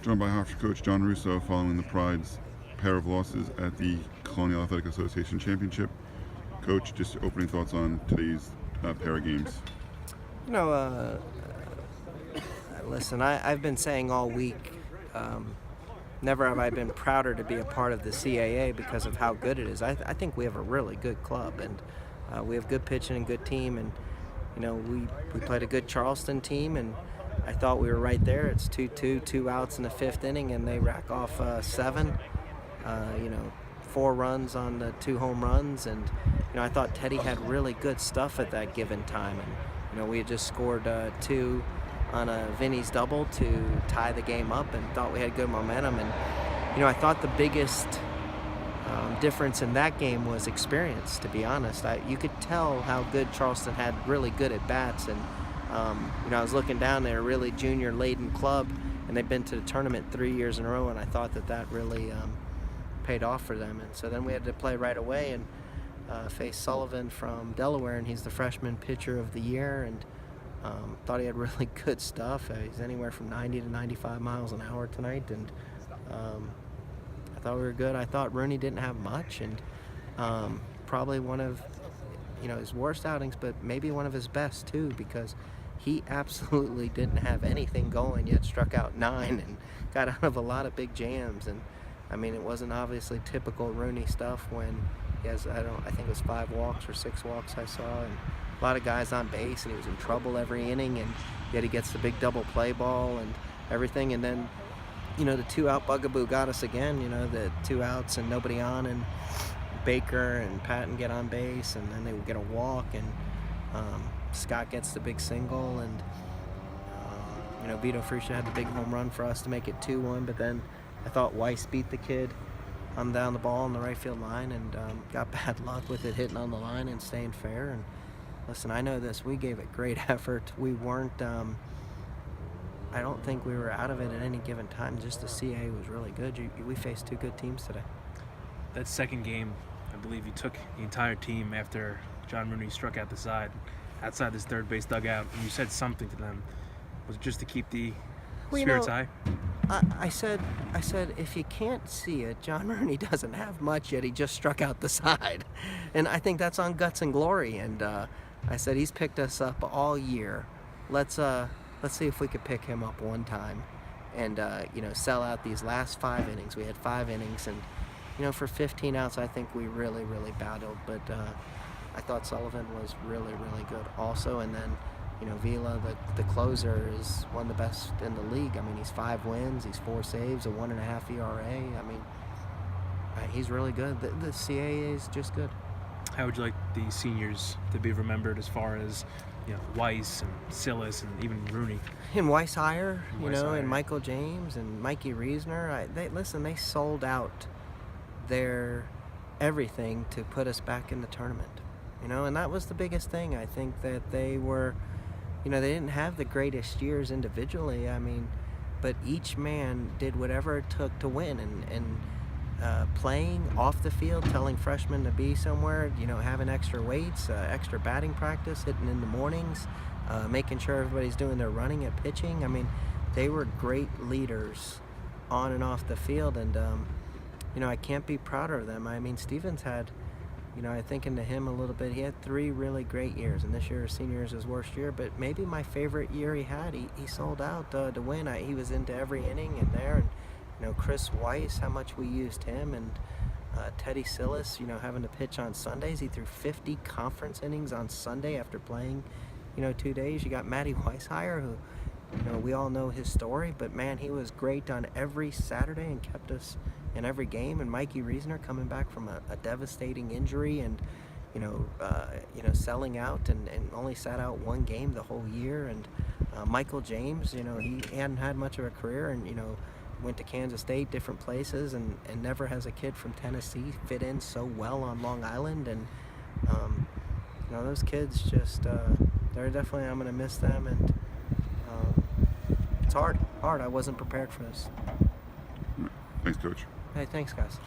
Joined by Hofstra coach John Russo following the Pride's pair of losses at the Colonial Athletic Association Championship. Coach, just your opening thoughts on today's pair of games. Listen, I've been saying all week, never have I been prouder to be a part of the CAA because of how good it is. I think we have a really good club, and we have good pitching and good team, and we played a good Charleston team, and I thought we were right there. It's 2-2, 2 outs in the 5th inning, and they rack off 7. 4 runs on the 2 home runs, and I thought Teddy had really good stuff at that given time, and we had just scored 2 on a Vinny's double to tie the game up, and thought we had good momentum. And I thought the biggest difference in that game was experience, to be honest. You could tell how good Charleston had, really good at bats, and I was looking down, they're a really junior laden club, and they've been to the tournament 3 years in a row, and I thought that really paid off for them. And so then we had to play right away and face Sullivan from Delaware, and he's the freshman pitcher of the year, and thought he had really good stuff. He's anywhere from 90 to 95 miles an hour tonight, and I thought we were good. I thought Rooney didn't have much, and probably one of his worst outings, but maybe one of his best too, because he absolutely didn't have anything going, yet struck out 9 and got out of a lot of big jams. And it wasn't obviously typical Rooney stuff when he has, I think it was 5 walks or 6 walks I saw, and a lot of guys on base, and he was in trouble every inning, and yet he gets the big double play ball and everything. And then the 2-out bugaboo got us again, the 2 outs and nobody on, and Baker and Patton get on base, and then they would get a walk, and Scott gets the big single, and Vito Fruscia had the big home run for us to make it 2-1. But then I thought Weiss beat the kid on down the ball on the right field line, and got bad luck with it hitting on the line and staying fair. And listen, I know this, we gave it great effort. We weren't I don't think we were out of it at any given time. Just the CA was really good. We faced 2 good teams today. That second game, I believe you took the entire team after John Rooney struck out the side, outside this third base dugout, and you said something to them. Was it just to keep the spirits high? I said, if you can't see it, John Rooney doesn't have much yet. He just struck out the side. And I think that's on guts and glory. And I said, he's picked us up all year. Let's see if we could pick him up one time and, sell out these last 5 innings. We had 5 innings, and for 15 outs, I think we really, really battled. But I thought Sullivan was really, really good also. And then, Vila, the closer, is one of the best in the league. He's 5 wins, he's 4 saves, a 1.5 ERA. He's really good. The CAA is just good. How would you like the seniors to be remembered as far as, Weiss and Silas and even Rooney? And Weiss Hire, and Michael James and Mikey Reisner. They sold out their everything to put us back in the tournament, and that was the biggest thing. I think that they were, they didn't have the greatest years individually, but each man did whatever it took to win, and playing off the field, telling freshmen to be somewhere, having extra weights, extra batting practice, hitting in the mornings, making sure everybody's doing their running at pitching. They were great leaders on and off the field, and I can't be prouder of them. Stevens had, I think into him a little bit, he had 3 really great years, and this year, his senior year, is his worst year, but maybe my favorite year he had. He sold out to win. He was into every inning in there, and Chris Weiss, how much we used him, and Teddy Silas, having to pitch on Sundays. He threw 50 conference innings on Sunday after playing, 2 days. You got Matty Weishire, who, we all know his story, but man, he was great on every Saturday and kept us in every game. And Mikey Reisner coming back from a devastating injury, and selling out and only sat out 1 game the whole year. And Michael James, he hadn't had much of a career, and went to Kansas State, different places, and never has a kid from Tennessee fit in so well on Long Island. And those kids just they're definitely, I'm gonna miss them, and it's hard. I wasn't prepared for this. Thanks, Coach. Hey, thanks, guys.